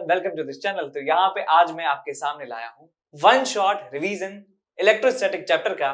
Welcome to this channel. तो यहाँ पे आज मैं आपके सामने लाया हूँ one shot revision electrostatic chapter का।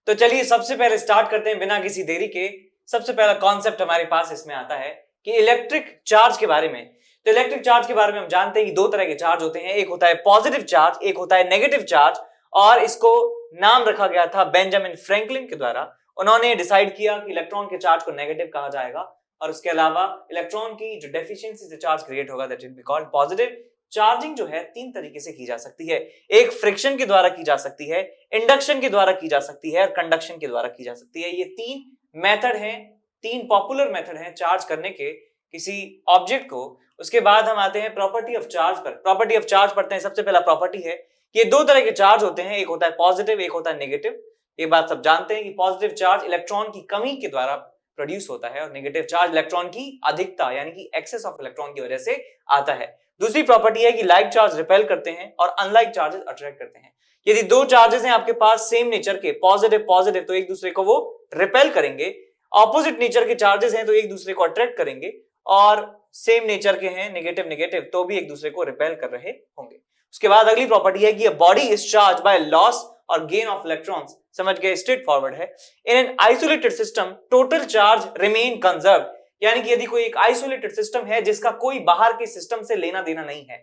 तो चलिए सबसे पहले स्टार्ट करते हैं बिना किसी देरी के। सबसे पहला कॉन्सेप्ट हमारे पास इसमें आता है कि इलेक्ट्रिक चार्ज के बारे में। तो इलेक्ट्रिक चार्ज के बारे में हम जानते हैं कि दो तरह के चार्ज होते हैं, एक होता है पॉजिटिव चार्ज, एक होता है नेगेटिव चार्ज। और इसको नाम रखा गया था बेंजामिन फ्रैंकलिन के द्वारा। उन्होंने डिसाइड किया कि इलेक्ट्रॉन के चार्ज को नेगेटिव कहा जाएगा और उसके अलावा इलेक्ट्रॉन की जो डेफिशिएंसी से चार्ज क्रिएट होगा that will be called positive. Charging जो है तीन तरीके से की जा सकती है, एक फ्रिक्शन के द्वारा की जा सकती है, इंडक्शन के द्वारा की जा सकती है और कंडक्शन के द्वारा की जा सकती है। ये तीन मेथड हैं, तीन पॉपुलर मेथड हैं चार्ज करने के किसी ऑब्जेक्ट को। उसके बाद हम आते हैं प्रॉपर्टी ऑफ चार्ज पर। प्रॉपर्टी ऑफ चार्ज पढ़ते हैं। सबसे पहला प्रॉपर्टी है कि ये दो तरह के चार्ज होते हैं, एक होता है पॉजिटिव, एक होता है नेगेटिव। ये बात सब जानते हैं कि पॉजिटिव चार्ज इलेक्ट्रॉन की कमी के द्वारा प्रोड्यूस होता है और नेगेटिव चार्ज इलेक्ट्रॉन की अधिकता यानी कि एक्सेस ऑफ इलेक्ट्रॉन की वजह से आता है। दूसरी प्रॉपर्टी है कि लाइक चार्ज रिपेल करते हैं और अनलाइक चार्जेस अट्रैक्ट करते हैं। यदि दो चार्जेस हैं आपके पास सेम नेचर के, पॉजिटिव पॉजिटिव, तो एक दूसरे को वो रिपेल करेंगे। ऑपोजिट नेचर के चार्जेस हैं तो एक दूसरे को अट्रैक्ट करेंगे, और सेम नेचर के हैं नेगेटिव नेगेटिव तो भी एक दूसरे को रिपेल कर रहे होंगे। उसके बाद अगली प्रॉपर्टी है कि body is charge by loss और गेन ऑफ इलेक्ट्रॉन्स। समझ गए, स्ट्रेट फॉरवर्ड है। In an isolated system total charge remain conserve, यानी कि यदि कोई एक आइसोलेटेड सिस्टम है जिसका कोई बाहर के सिस्टम से लेना देना नहीं है,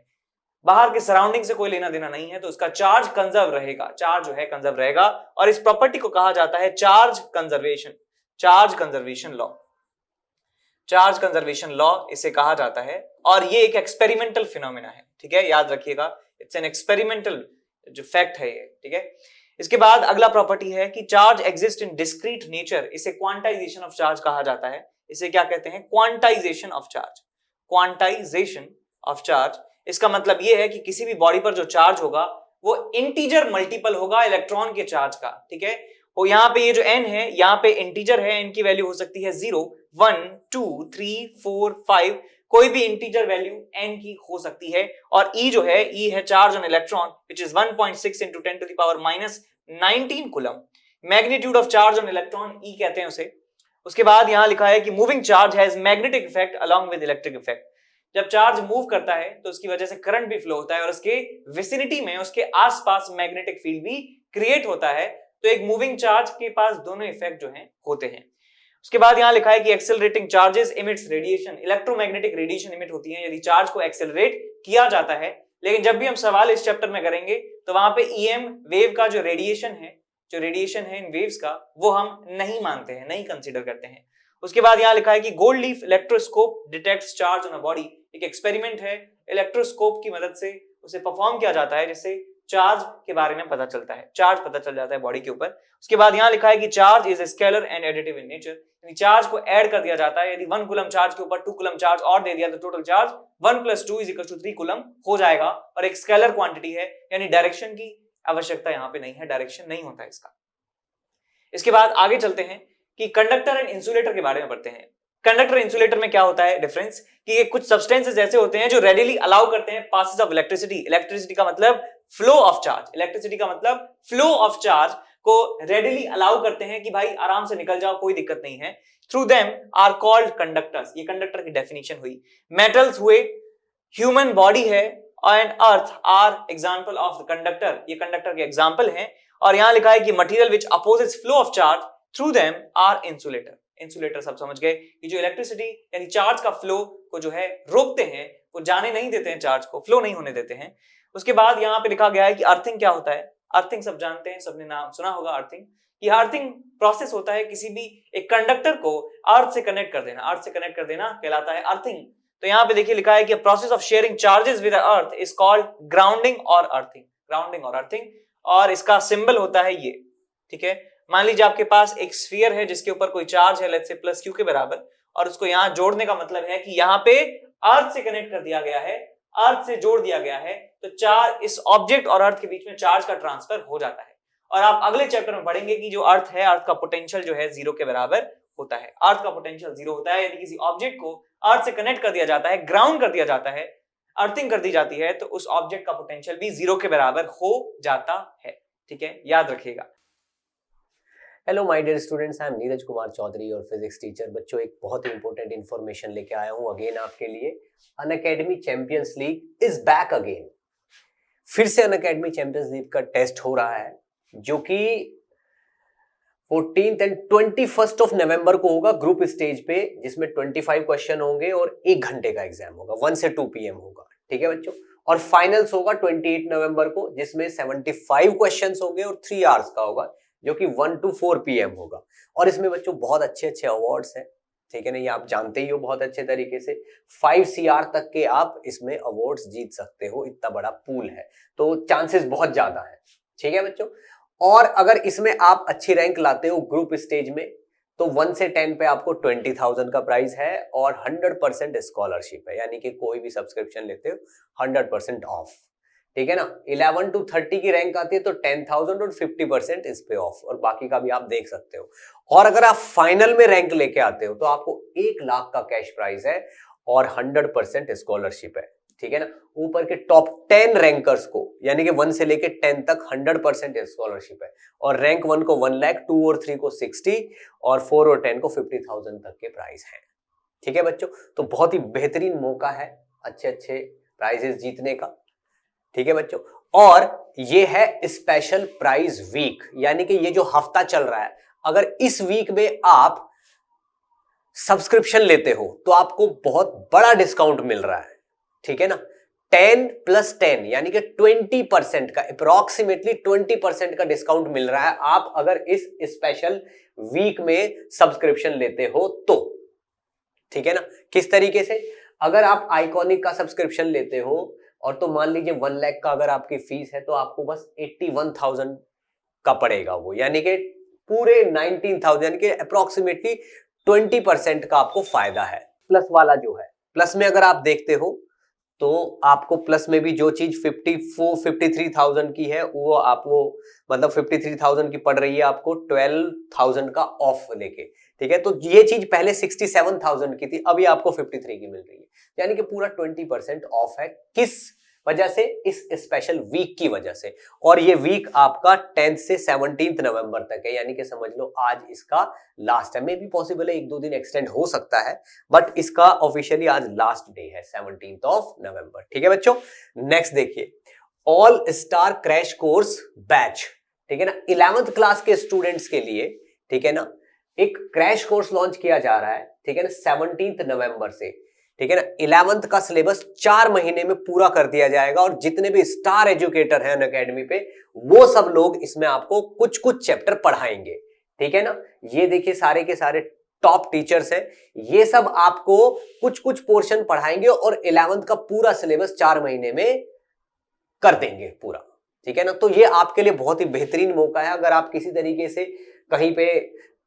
बाहर के सराउंडिंग से कोई लेना देना नहीं है, तो उसका चार्ज कंजर्व रहेगा, चार्ज जो है कंजर्व रहेगा। और इस प्रॉपर्टी को कहा जाता है charge conservation, charge conservation law, charge conservation law इसे कहा जाता है। और ये एक एक्सपेरिमेंटल फिनोमेना है, ठीक है, याद रखिएगा, इट्स एन एक्सपेरिमेंटल जो फैक्ट है ये, ठीक है। इसके बाद अगला प्रॉपर्टी है कि charge exist in discrete nature. इसे क्वांटाइजेशन ऑफ चार्ज कहा जाता है। इसे क्या कहते हैं? Quantization of charge, quantization of charge. इसका मतलब यह है कि किसी भी बॉडी पर जो चार्ज होगा वो इंटीजर मल्टीपल होगा इलेक्ट्रॉन के चार्ज का, ठीक है। और यहाँ पे ये जो n है, यहाँ पे इंटीजर है, n की वैल्यू हो सकती है 0, 1, 2, 3, 4, 5, कोई भी इंटीजर वैल्यू n की हो सकती है। और E जो है, E है charge on electron which is 1.6 into 10 to the power minus 19 coulomb. Magnitude of charge on electron E कहते हैं उसे। उसके बाद यहां लिखा है कि moving charge has magnetic effect along with electric effect. जब चार्ज मूव करता है तो उसकी वजह से करंट भी फ्लो होता है और उसके विसिनिटी में, उसके आसपास मैग्नेटिक फील्ड भी क्रिएट होता है। तो एक मूविंग चार्ज के पास दोनों इफेक्ट जो हैं होते हैं। उसके बाद यहां लिखा है कि accelerating charges emits radiation, electromagnetic radiation emit होती है यदि चार्ज को एक्सेलरेट किया जाता है। लेकिन जब भी हम सवाल इस चैप्टर में करेंगे तो वहां पे ईएम वेव का जो रेडिएशन है इन वेव्स का, वो हम नहीं मानते हैं, नहीं कंसीडर करते हैं। उसके बाद यहां लिखा है कि gold leaf electroscope detects charge on a body. एक एक्सपेरिमेंट है, इलेक्ट्रोस्कोप की मदद से उसे परफॉर्म किया जाता है जिससे चार्ज के बारे में पता चलता है, चार्ज पता चल जाता है बॉडी के ऊपर। उसके बाद यहां लिखा है कि charge is scalar and additive in nature, यानी चार्ज को ऐड कर दिया जाता है। यदि 1 कूलम चार्ज के ऊपर 2 कूलम चार्ज और दे दिया तो टोटल चार्ज 1 + 2 = 3 कूलम हो जाएगा। और एक स्केलर क्वांटिटी है, यानी डायरेक्शन की आवश्यकता यहां पे नहीं है, डायरेक्शन नहीं होता है इसका। इसके बाद आगे चलते हैं कि कंडक्टर एंड इंसुलेटर के बारे में पढ़ते हैं। कंडक्टर इंसुलेटर में क्या होता है डिफरेंस, कि ये कुछ सब्सटेंसेस ऐसे होते हैं जो रेडिली अलाउ करते हैं पासेस ऑफ इलेक्ट्रिसिटी। इलेक्ट्रिसिटी का मतलब फ्लो ऑफ चार्ज, इलेक्ट्रिसिटी का मतलब फ्लो ऑफ चार्ज को रेडिली अलाउ करते हैं कि भाई आराम से निकल जाओ, कोई दिक्कत नहीं है। Through them are called conductors. ये कंडक्टर की डेफिनेशन हुई। मेटल्स हुए, ह्यूमन बॉडी है and earth are example of the conductor, ये कंडक्टर के एग्जांपल हैं। और यहां लिखा है कि material which opposes flow of charge through them are insulator. Insulator सब समझ गए कि जो इलेक्ट्रिसिटी यानी चार्ज का फ्लो को जो है रोकते हैं, वो जाने नहीं देते हैं, चार्ज को फ्लो नहीं होने देते हैं। उसके बाद यहां पे लिखा गया है कि अर्थिंग क्या होता है। अर्थिंग सब जानते हैं, सबने नाम सुना होगा अर्थिंग। ये अर्थिंग प्रोसेस होता है किसी भी एक कंडक्टर को अर्थ से कनेक्ट कर देना, अर्थ से कनेक्ट कर देना कहलाता है अर्थिंग। तो यहां पे देखिए लिखा है कि process of sharing charges with earth is called grounding और अर्थिंग, ग्राउंडिंग और अर्थिंग। और इसका सिंबल होता है ये, ठीक है। मान लीजिए आपके पास एक स्फीयर है जिसके ऊपर कोई चार्ज है, लेट्स से +q के बराबर, और उसको यहां जोड़ने का मतलब है कि यहां पे अर्थ से कनेक्ट कर दिया गया है, अर्थ से जोड़ दिया गया है। तो चार्ज, इस ऑब्जेक्ट और अर्थ के बीच में चार्ज का ट्रांसफर हो जाता है। और आप अगले चैप्टर में पढ़ेंगे कि जो अर्थ है, अर्थ का पोटेंशियल जो है 0 के बराबर होता है। अर्थ का पोटेंशियल 0 होता है। यदि किसी ऑब्जेक्ट को अर्थ से कनेक्ट कर दिया जाता है, ग्राउंड कर दिया जाता है, अर्थिंग कर दी जाती है, तो उस ऑब्जेक्ट का पोटेंशियल भी 0 के बराबर हो जाता है, ठीक है, याद रखिएगा। Hello my dear students, I am Neeraj Kumar Chaudhary और फिजिक्स टीचर। बच्चों, एक बहुत ही इंपॉर्टेंट इन्फॉर्मेशन लेके आया हूँ अगेन आपके लिए। Unacademy champions league is back again. फिर से अनअकैडमी चैंपियंस लीग का टेस्ट हो रहा है, जो कि 14th and 21st of November को होगा ग्रुप स्टेज पे, जिसमें 25 क्वेश्चन होंगे और 1 घंटे का एग्जाम होगा, 1 से 2 PM होगा। ठीक है बच्चों। और फाइनल्स होगा 28 नवंबर को, जिसमें 75 क्वेश्चंस होंगे और 3 आवर्स का होगा, जो कि 1 to 4 PM होगा। और इसमें बच्चों बहुत अच्छे अच्छे अवार्ड्स हैं। ठीक है ना, ये आप जानते ही हो बहुत अच्छे तरीके से। 5 CR तक के आप इसमें अवार्ड्स जीत सकते हो, इतना बड़ा पूल है, तो चांसेस बहुत ज्यादा है। ठीक है बच्चों। और अगर इसमें आप अच्छी रैंक लाते हो ग्रुप स्टेज में, तो 1 से 10 पे आपको 20,000 का प्राइस है और 100% स्कॉलरशिप है, यानी कि कोई भी सब्सक्रिप्शन लेते हो 100% ऑफ। ठीक है ना। 11 to 30 की रैंक आती है तो 10,000 और 50% इस पे ऑफ, और बाकी का भी आप देख सकते हो। और अगर आप फाइनल में रैंक लेके आते हो तो आपको 1 लाख का कैश प्राइज है और 100% स्कॉलरशिप है। ठीक है ना। ऊपर के टॉप 10 रैंकर्स को, यानी कि 1 से लेके 10 तक 100% स्कॉलरशिप है। और रैंक 1 को 1 लाख, 2 और 3 को 60 और 4 और 10 को 50,000 तक के प्राइस हैं। ठीक है बच्चों। तो बहुत ही बेहतरीन मौका है अच्छे अच्छे प्राइजेस जीतने का। ठीक है बच्चों। और ये है स्पेशल प्राइज वीक, यानी कि ये जो हफ्ता चल रहा है, अगर इस वीक में आप सब्सक्रिप्शन लेते हो तो आपको बहुत बड़ा डिस्काउंट मिल रहा है। ठीक है ना। 10 + 10 यानी कि 20% का, अप्रोक्सीमेटली 20% का डिस्काउंट मिल रहा है, आप अगर इस स्पेशल वीक में सब्सक्रिप्शन लेते हो तो। ठीक है ना। किस तरीके से? अगर आप आइकॉनिक का सब्सक्रिप्शन लेते हो और तो मान लीजिए 1 लाख का अगर आपकी फीस है, तो आपको बस 81,000 का पड़ेगा वो, यानी कि पूरे 19,000, यानी कि अप्रोक्सीमेटली 20% का आपको फायदा है। प्लस वाला जो है, प्लस में अगर आप देखते हो तो आपको प्लस में भी जो चीज 53,000 की है, वो आपको मतलब 53,000 की पड़ रही है आपको 12,000 का ऑफ लेके। ठीक है। तो ये चीज पहले 67,000 की थी, अभी आपको 53 की मिल रही है, यानी कि पूरा 20% ऑफ है। किस वजह से? इस स्पेशल वीक की वजह से। और ये वीक आपका 10 से 17 नवंबर तक है, यानी कि समझ लो आज इसका लास्ट है। मे भी पॉसिबल है 1-2 दिन एक्सटेंड हो सकता है, बट इसका ऑफिशियली आज लास्ट डे है, 17 नवंबर। ठीक है बच्चों। नेक्स्ट देखिए, all star crash course batch. ठीक है ना। 11th क्लास के स्टूडेंट्स के लिए, ठीक है ना, एक क्रैश कोर्स लॉन्च किया जा रहा है। ठीक है ना, 17 नवंबर से। ठीक है ना। 11th का सिलेबस 4 महीने में पूरा कर दिया जाएगा, और जितने भी स्टार एजुकेटर हैं अनअकैडमी पे, वो सब लोग इसमें आपको कुछ कुछ चैप्टर पढ़ाएंगे। ठीक है ना। ये देखिए सारे के सारे टॉप टीचर्स हैं, ये सब आपको कुछ कुछ पोर्शन पढ़ाएंगे और 11th का पूरा सिलेबस 4 महीने में कर देंगे पूरा। ठीक है ना। तो ये आपके लिए बहुत ही बेहतरीन मौका है, अगर आप किसी तरीके से कहीं पे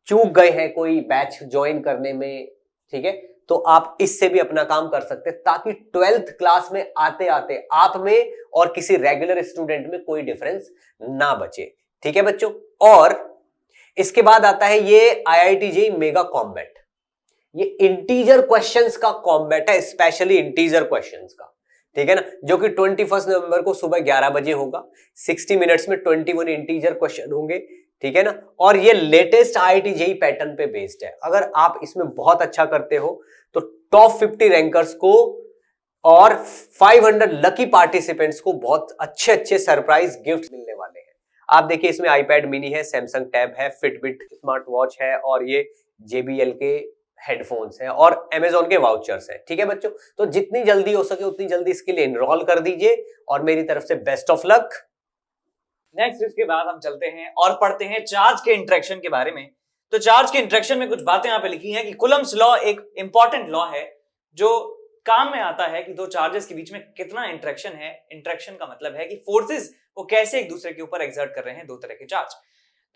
चूक गए हैं कोई बैच ज्वाइन करने में, ठीक है, तो आप इससे भी अपना काम कर सकते हैं, ताकि 12th क्लास में आते आते आप में और किसी रेगुलर स्टूडेंट में कोई डिफरेंस ना बचे। ठीक है बच्चों। और इसके बाद आता है ये IIT JEE मेगा कॉम्बैट। ये इंटीजर क्वेश्चंस का कॉम्बैट है, स्पेशली इंटीजर क्वेश्चंस का। ठीक है ना। जो कि 21 नवंबर को सुबह 11 बजे होगा। 60 मिनट्स में 21 इंटीजर क्वेश्चन होंगे। ठीक है ना। और ये लेटेस्ट IIT JEE पैटर्न पे बेस्ड है। अगर आप इसमें बहुत अच्छा करते हो तो टॉप 50 रैंकर्स को और 500 लकी पार्टिसिपेंट्स को बहुत अच्छे अच्छे सरप्राइज गिफ्ट मिलने वाले हैं। आप देखिए इसमें iPad मिनी है, सैमसंग टैब है, फिटबिट स्मार्ट वॉच है, और ये JBL के हेडफोन्स हैं, और Amazon के वाउचर्स हैं। ठीक है बच्चों। तो जितनी जल्दी हो सके उतनी जल्दी इसके लिए एनरोल कर दीजिए, और मेरी तरफ से बेस्ट ऑफ लक। नेक्स्ट इसके बाद हम चलते हैं और पढ़ते हैं चार्ज के इंटरेक्शन के बारे में। तो चार्ज के इंटरेक्शन में कुछ बातें यहाँ पे लिखी हैं कि कुलम्स लॉ एक इंपॉर्टेंट लॉ है जो काम में आता है कि दो चार्जेस के बीच में कितना इंटरेक्शन है। इंटरेक्शन का मतलब है कि फोर्सेस वो कैसे एक दूसरे के ऊपर एक्सर्ट कर रहे हैं दो तरह के चार्ज।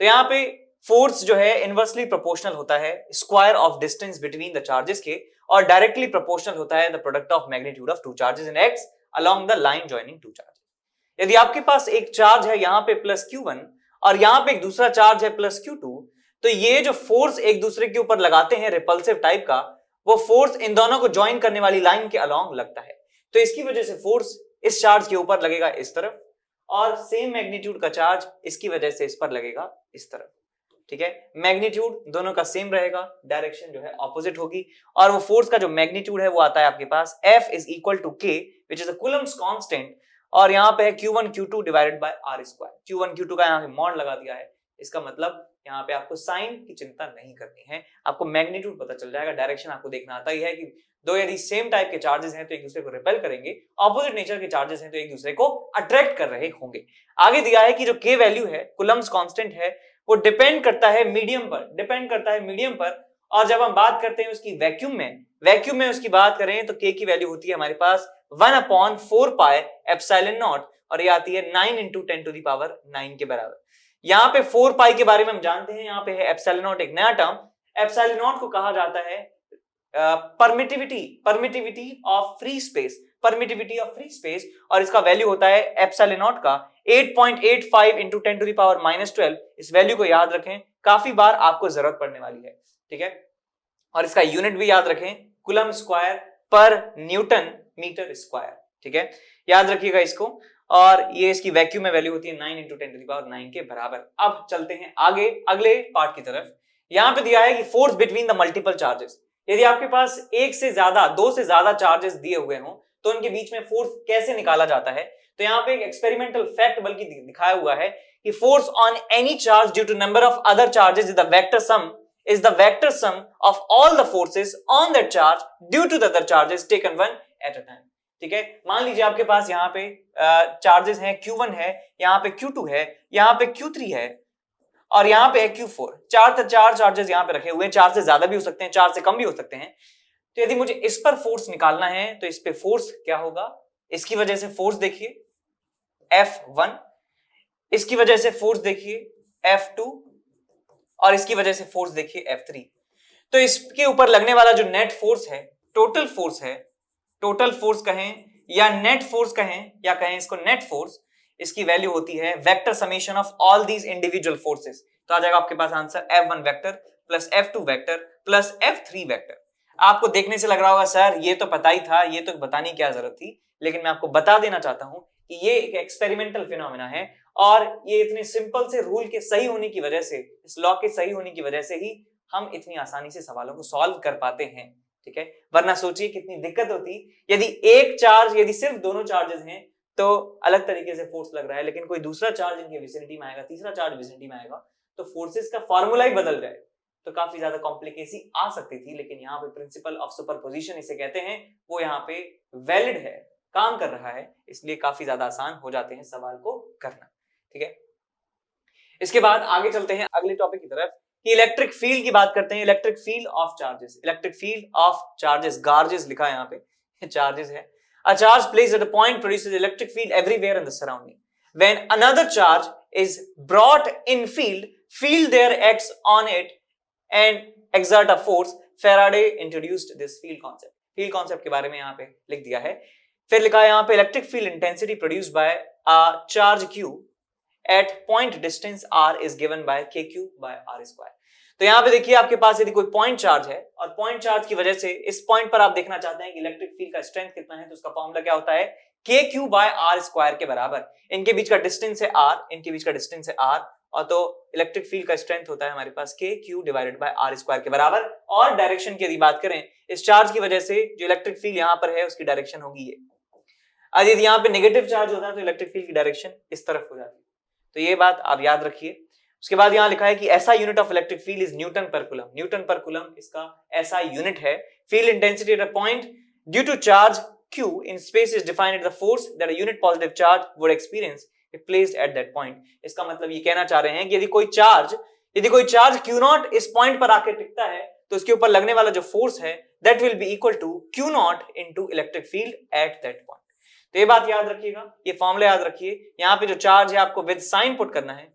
तो यहाँ पे फोर्स जो है इनवर्सली प्रोपोर्शनल होता है square of distance between the charges के, और डायरेक्टली प्रोपोर्शनल होता है the product of magnitude of two charges in x along the line joining two charges. यदि आपके पास एक चार्ज है यहाँ पे +Q1 और यहाँ पे एक दूसरा चार्ज है +Q2, तो ये जो फोर्स एक दूसरे के ऊपर लगाते हैं रिपल्सिव टाइप का, वो फोर्स इन दोनों को ज्वाइन करने वाली लाइन के अलोंग लगता है। तो इसकी वजह से फोर्स इस चार्ज के ऊपर लगेगा इस तरफ, और सेम मैग्नीट्यूड का चार्ज इसकी वजह से इस पर लगेगा इस तरफ। ठीक है। मैग्नीट्यूड दोनों का सेम रहेगा, डायरेक्शन जो है ऑपोजिट होगी, और वो फोर्स का जो मैग्नीट्यूड है वो आता है आपके पास F is equal to K which is a coulomb's constant, और यहाँ पे है Q1 Q2 divided bye R square. Q1 Q2 का यहाँ पे मॉड लगा दिया है, इसका मतलब यहाँ पे आपको साइन की चिंता नहीं करनी है, आपको मैग्नीट्यूड पता चल जाएगा। डायरेक्शन आपको देखना आता ही है कि दो यदि सेम टाइप के चार्जेस हैं तो एक दूसरे को रिपेल करेंगे, ऑपोजिट नेचर के चार्जेस हैं तो एक दूसरे को अट्रैक्ट कर रहे होंगे। आगे दिया है कि जो K वैल्यू है, कूलम्स कांस्टेंट है, वो डिपेंड करता है मीडियम पर, और जब हम बात करते हैं उसकी वैक्यूम में उसकी बात करें तो K की वैल्यू होती है हमारे पास 1/4 पाई एप्सिलॉन नॉट, और ये आती है 9 × 10⁹ के बराबर। यहाँ पे 4 पाई के बारे में हम जानते हैं, यहाँ पे है एप्सिलॉन नॉट एक नया टर्म। एप्सिलॉन नॉट को कहा जाता है परमिटिविटी ऑफ फ्री स्पेस, और इसका वैल्यू होता है एप्सिलॉन नॉट का 8.85 × 10⁻12। इस वैल्यू को याद रखें, काफी बार आपको जरूरत पड़ने वाली है, ठीक है। और इसका यूनिट भी याद रखें, कूलम स्क्वायर पर न्यूटन मीटर स्क्वायर, ठीक है, याद रखिएगा इसको। और ये इसकी वैक्यूम में वैल्यू होती है 9 × 10⁹ के बराबर। अब चलते हैं आगे अगले पार्ट की तरफ। यहां पे दिया है कि force between the multiple charges, यदि आपके पास एक से ज्यादा, दो से ज्यादा चार्जेस दिए हुए हों तो उनके बीच में फोर्स कैसे निकाला जाता है। तो यहाँ पे एक एक्सपेरिमेंटल फैक्ट बल्कि दिखाया हुआ है कि force on any charge due to number of other charges is the vector sum of all the forces on that charge due to the other charges taken one at a time, ठीक है। मान लीजिए आपके पास यहाँ पे charges हैं, Q1 है, यहाँ पे Q2 है, यहाँ पे Q3 है, और यहाँ पे है Q4। चार चार्जेस यहाँ पे रखे हुए हैं, 4 से ज्यादा भी हो सकते हैं, 4 से कम भी हो सकते हैं। तो यदि मुझे इस पर फोर्स निकालना है तो इस पे फोर्स क्या होगा, इसकी वजह से फोर्स देखिए F1, इसकी वजह से फोर्स देखिए F2, और इसकी वजह से फोर्स देखिए F3। तो इसके ऊपर लगने वाला जो नेट फोर्स है, टोटल फोर्स कहें या नेट फोर्स कहें, या कहें इसको नेट फोर्स, इसकी वैल्यू होती है vector summation of all these individual forces. तो आ जाएगा आपके पास answer F1 vector plus F2 vector plus F3 vector. आपको देखने से लग रहा होगा सर ये तो पता ही था, ये तो बताने की क्या जरूरत थी, लेकिन मैं आपको बता देना चाहता हूं कि ये एक एक्सपेरिमेंटल फिनोमेना है, और ये इतने सिंपल से रूल के सही होने की वजह से, इस लॉ के सही होने की वजह से ही हम इतनी आसानी से सवालों को सॉल्व कर पाते हैं, ठीक है। वरना सोचिए कितनी दिक्कत होती यदि सिर्फ दोनों चार्जेस हैं तो अलग तरीके से फोर्स लग रहा है, लेकिन कोई दूसरा चार्ज इनके विसिनिटी में आएगा, तीसरा चार्ज विसिनिटी में आएगा, तो फोर्सेस का फॉर्मूला ही बदल जाए, तो काफी ज्यादा कॉम्प्लिकेसी आ सकती थी। लेकिन यहाँ पे प्रिंसिपल ऑफ सुपरपोजिशन इसे कहते हैं, वो यहाँ पे वैलिड है, काम कर रहा है, इसलिए काफी ज्यादा आसान हो जाते हैं सवाल को करना, ठीक है। इसके बाद आगे चलते हैं अगले टॉपिक की तरफ कि इलेक्ट्रिक फील्ड की बात करते हैं। इलेक्ट्रिक फील्ड ऑफ चार्जेस, गार्जेस लिखा है यहाँ पे, चार्जेस है। A charge placed at a point produces electric field everywhere in the surrounding. When another charge is brought in field there acts on it and exert a force. Faraday introduced this field concept. Field concept के बारे में यहाँ पे लिख दिया है। फिर लिखा है यहाँ पे electric field intensity produced by a charge Q at point distance R is given by KQ by R square. तो यहाँ पे देखिए आपके पास यदि कोई पॉइंट चार्ज है और पॉइंट चार्ज की वजह से इस पॉइंट पर आप देखना चाहते हैं कि इलेक्ट्रिक फील्ड का स्ट्रेंथ कितना है, तो उसका फॉर्मूला क्या होता है, KQ by R स्क्वायर के बराबर। इनके बीच का डिस्टेंस है R, और तो इलेक्ट्रिक फील्ड का स्ट्रेंथ होता है हमारे पास KQ divided by R square के बराबर। और डायरेक्शन की यदि बात करें, इस चार्ज की वजह से जो इलेक्ट्रिक फील्ड यहाँ पर है उसकी डायरेक्शन होगी ये। यदि यहाँ पे नेगेटिव चार्ज होता है तो इलेक्ट्रिक फील्ड की डायरेक्शन इस तरफ हो जाती है, तो ये बात आप याद रखिए। उसके बाद यहाँ लिखा है कि ऐसा unit of electric field is newton per coulomb, इसका ऐसा यूनिट है। Field intensity at a point due to charge Q in space is defined as the force that a unit positive charge would experience if placed at that point. इसका मतलब ये कहना चाह रहे हैं कि यदि कोई चार्ज Q0 इस पॉइंट पर आके टिकता है तो उसके ऊपर लगने वाला जो फोर्स है that will be equal to Q0 into electric field at that point. तो ये बात याद रखिएगा, ये फॉर्मूला याद रखिए। यहाँ पे जो चार्ज है आपको विद साइन पुट करना है,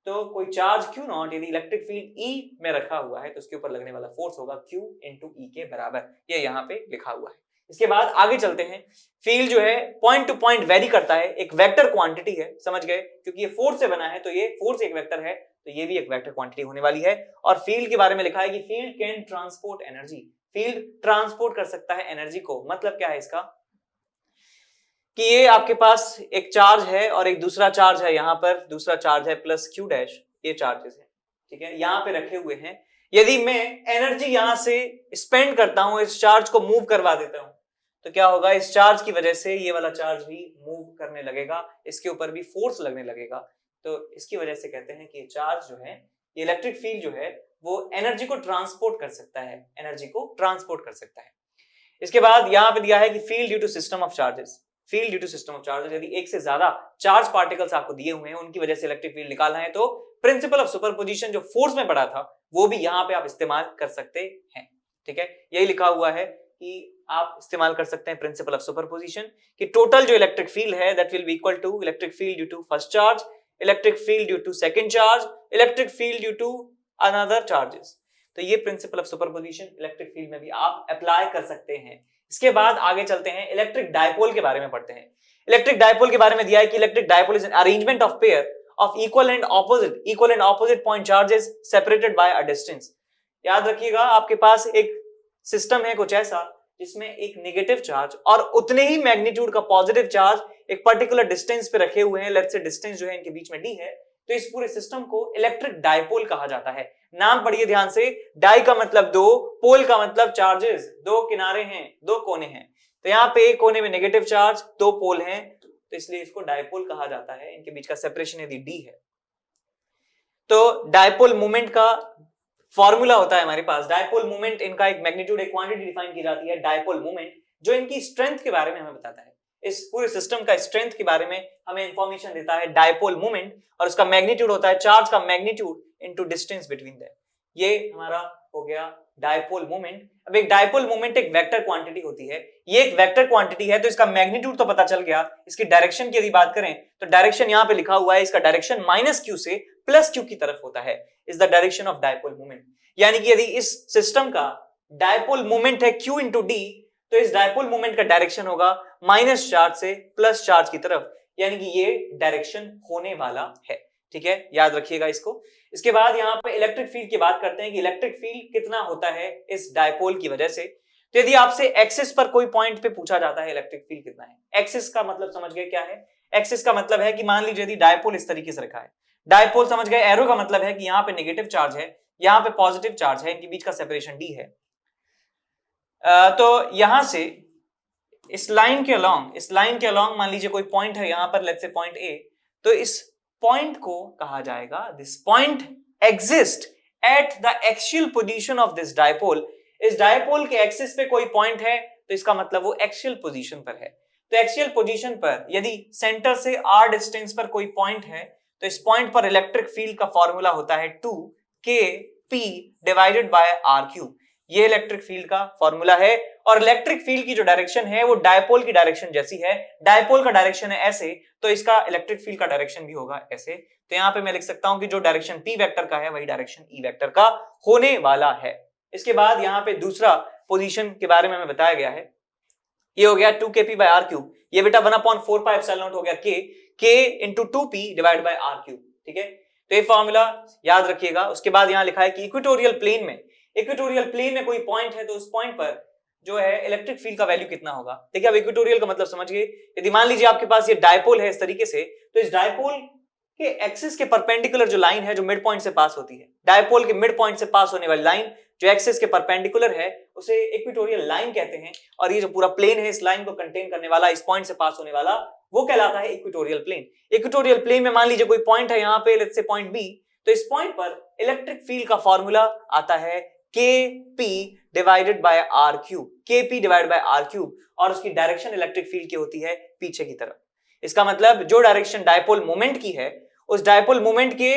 तो कोई चार्ज Q0 यदि इलेक्ट्रिक फील्ड E में रखा हुआ है तो उसके ऊपर लगने वाला फोर्स होगा Q into E के बराबर, ये यहाँ पे लिखा हुआ है। इसके बाद आगे चलते हैं। फील्ड जो है पॉइंट टू पॉइंट वेरी करता है, एक वेक्टर क्वांटिटी है, समझ गए, क्योंकि ये फोर्स से बना है तो ये फोर्स एक वेक्टर है, तो ये भी एक वेक्टर क्वांटिटी होने वाली है। और फील्ड के बारे में लिखा है कि field can transport energy, field transport कर सकता है एनर्जी को। मतलब क्या है इसका, कि ये आपके पास एक चार्ज है और एक दूसरा चार्ज है, यहां पर दूसरा चार्ज है प्लस क्यू डैश, ये चार्जेस है, ठीक है, यहां पे रखे हुए हैं। यदि मैं एनर्जी यहां से स्पेंड करता हूं, इस चार्ज को मूव करवा देता हूं, तो क्या होगा, इस चार्ज की वजह से ये वाला चार्ज भी मूव करने लगेगा, इसके ऊपर भी फोर्स लगने लगेगा। तो इसकी वजह से कहते हैं कि ये चार्ज जो है, ये इलेक्ट्रिक फील्ड जो है वो एनर्जी को ट्रांसपोर्ट कर सकता है, एनर्जी को ट्रांसपोर्ट कर सकता है। इसके बाद यहां पे दिया है कि field due to system of charges, field due to system of charges, यदि एक से ज्यादा चार्ज पार्टिकल्स आपको दिए हुए हैं, उनकी वजह से इलेक्ट्रिक फील्ड निकालना है, तो प्रिंसिपल ऑफ सुपरपोजिशन जो फोर्स में पढ़ा था वो भी यहां पे आप इस्तेमाल कर सकते हैं, ठीक है, यही लिखा हुआ है कि आप इस्तेमाल कर सकते हैं प्रिंसिपल ऑफ सुपरपोजिशन कि टोटल जो इलेक्ट्रिक फील्ड है that will be equal to electric field due to first charge, electric field due to second charge, electric field due to another charges. तो ये principle of superposition electric field में भी आप apply कर सकते हैं। इसके बाद आगे चलते हैं, इलेक्ट्रिक डायपोल के बारे में पढ़ते हैं। इलेक्ट्रिक डायपोल के बारे में दिया है कि electric dipole is an arrangement of pair of equal and opposite point charges separated by a distance. याद रखिएगा, आपके पास एक सिस्टम है कुछ ऐसा जिसमें एक नेगेटिव चार्ज और उतने ही मैग्नीट्यूड का पॉजिटिव चार्ज एक पर्टिकुलर डिस्टेंस पे रखे हुए हैं, लेट्स से डिस्टेंस जो है इनके बीच में डी है, तो इस पूरे सिस्टम को इलेक्ट्रिक डायपोल कहा जाता है। नाम पढ़िए ध्यान से, डाई का मतलब दो, पोल का मतलब चार्जेस, दो किनारे हैं, दो कोने हैं, तो यहाँ पे एक कोने में नेगेटिव चार्ज, दो पोल हैं, तो इसलिए इसको डायपोल कहा जाता है। इनके बीच का सेपरेशन यदि डी है तो डायपोल मोमेंट का फॉर्मूला होता है हमारे पास। डायपोल मोमेंट, इनका एक मैग्नीट्यूड, एक क्वांटिटी डिफाइन की जाती है डायपोल मोमेंट, जो इनकी स्ट्रेंथ के बारे में हमें बताता है। इस पूरे सिस्टम का स्ट्रेंथ के बारे में हमें इंफॉर्मेशन देता है डायपोल मोमेंट, और उसका मैग्नीट्यूड होता है चार्ज का magnitude into distance between them. ये हमारा हो गया डायपोल मोमेंट। अब एक डायपोल मोमेंट एक वेक्टर क्वांटिटी होती है, ये एक वेक्टर क्वांटिटी है, तो इसका मैग्नीट्यूड तो पता चल गया। इसकी डायरेक्शन की यदि बात करें तो डायरेक्शन यहां पे लिखा हुआ है, इसका डायरेक्शन माइनस क्यू से प्लस क्यू की तरफ होता है, is the direction of dipole moment. यानी कि यदि इस सिस्टम का डायपोल मोमेंट है क्यू इंटू डी, तो इस डायपोल मोमेंट का डायरेक्शन होगा माइनस चार्ज से प्लस चार्ज की तरफ, यानी कि ये डायरेक्शन होने वाला है, ठीक है, याद रखिएगा इसको। इसके बाद यहाँ पे इलेक्ट्रिक फील्ड की बात करते हैं कि इलेक्ट्रिक फील्ड कितना होता है इस डायपोल की वजह से। तो यदि आपसे एक्सिस पर कोई पॉइंट पे पूछा जाता है इलेक्ट्रिक फील्ड कितना है, एक्सिस का मतलब समझ गए क्या है? एक्सिस का मतलब है कि मान लीजिए यदि डायपोल इस तरीके से रखा है, डायपोल समझ गए, एरो का मतलब है कि यहाँ पे नेगेटिव चार्ज है, यहाँ पे पॉजिटिव चार्ज है, इनके बीच का सेपरेशन डी है। तो यहां से इस लाइन के अलोंग मान लीजिए कोई पॉइंट है यहाँ पर, लेट्स से पॉइंट ए, तो इस पॉइंट को कहा जाएगा, this point exist at the axial position of this dipole. इस डायपोल के एक्सिस पे कोई पॉइंट है तो इसका मतलब वो एक्सियल पोजीशन पर है। तो एक्सियल पोजीशन पर यदि सेंटर से r डिस्टेंस पर कोई पॉइंट है, तो इस पॉइंट पर इलेक्ट्रिक फील्ड का फॉर्मूला होता है 2kp डिवाइडेड बाय r3। ये इलेक्ट्रिक फील्ड का फॉर्मूला है, और इलेक्ट्रिक फील्ड की जो डायरेक्शन है वो डायपोल की डायरेक्शन जैसी है। डायपोल का डायरेक्शन है ऐसे, तो इसका इलेक्ट्रिक फील्ड का डायरेक्शन भी होगा ऐसे। तो यहाँ पे मैं लिख सकता हूं कि जो डायरेक्शन p वेक्टर का है वही डायरेक्शन e वेक्टर का होने वाला है। इसके बाद यहाँ पे दूसरा पोजीशन के बारे में हमें बताया गया है, ये हो गया 2kp by r3, ये बेटा 1/4πε0 हो गया k into 2p divide by r3, ठीक है। तो ये फॉर्मूला याद रखिएगा। उसके बाद यहाँ लिखा है कि इक्वेटोरियल प्लेन में कोई पॉइंट है, तो उस पॉइंट पर जो है इलेक्ट्रिक फील्ड का वैल्यू कितना होगा। देखिए अब इक्वेटोरियल का मतलब समझिए, यदि मान लीजिए आपके पास ये डायपोल है इस तरीके से, तो इस डायपोल के एक्सिस के परपेंडिकुलर जो लाइन है जो मिड पॉइंट से पास होती है, डायपोल के मिड पॉइंट से पास होने वाली लाइन जो एक्सिस के परपेंडिकुलर है उसे इक्वेटोरियल लाइन कहते हैं, और ये जो पूरा प्लेन है इस लाइन को कंटेन करने वाला, इस पॉइंट से पास होने वाला, वो कहलाता है इक्वेटोरियल प्लेन। इक्वेटोरियल प्लेन में मान लीजिए कोई पॉइंट है यहाँ पे, लेट्स से पॉइंट बी, तो इस पॉइंट पर इलेक्ट्रिक फील्ड का फॉर्मूला आता है kp divided by r3, kp divided by r3, और उसकी डायरेक्शन इलेक्ट्रिक फील्ड की होती है पीछे की तरफ। इसका मतलब जो डायरेक्शन डायपोल मोमेंट की है, उस डायपोल मोमेंट के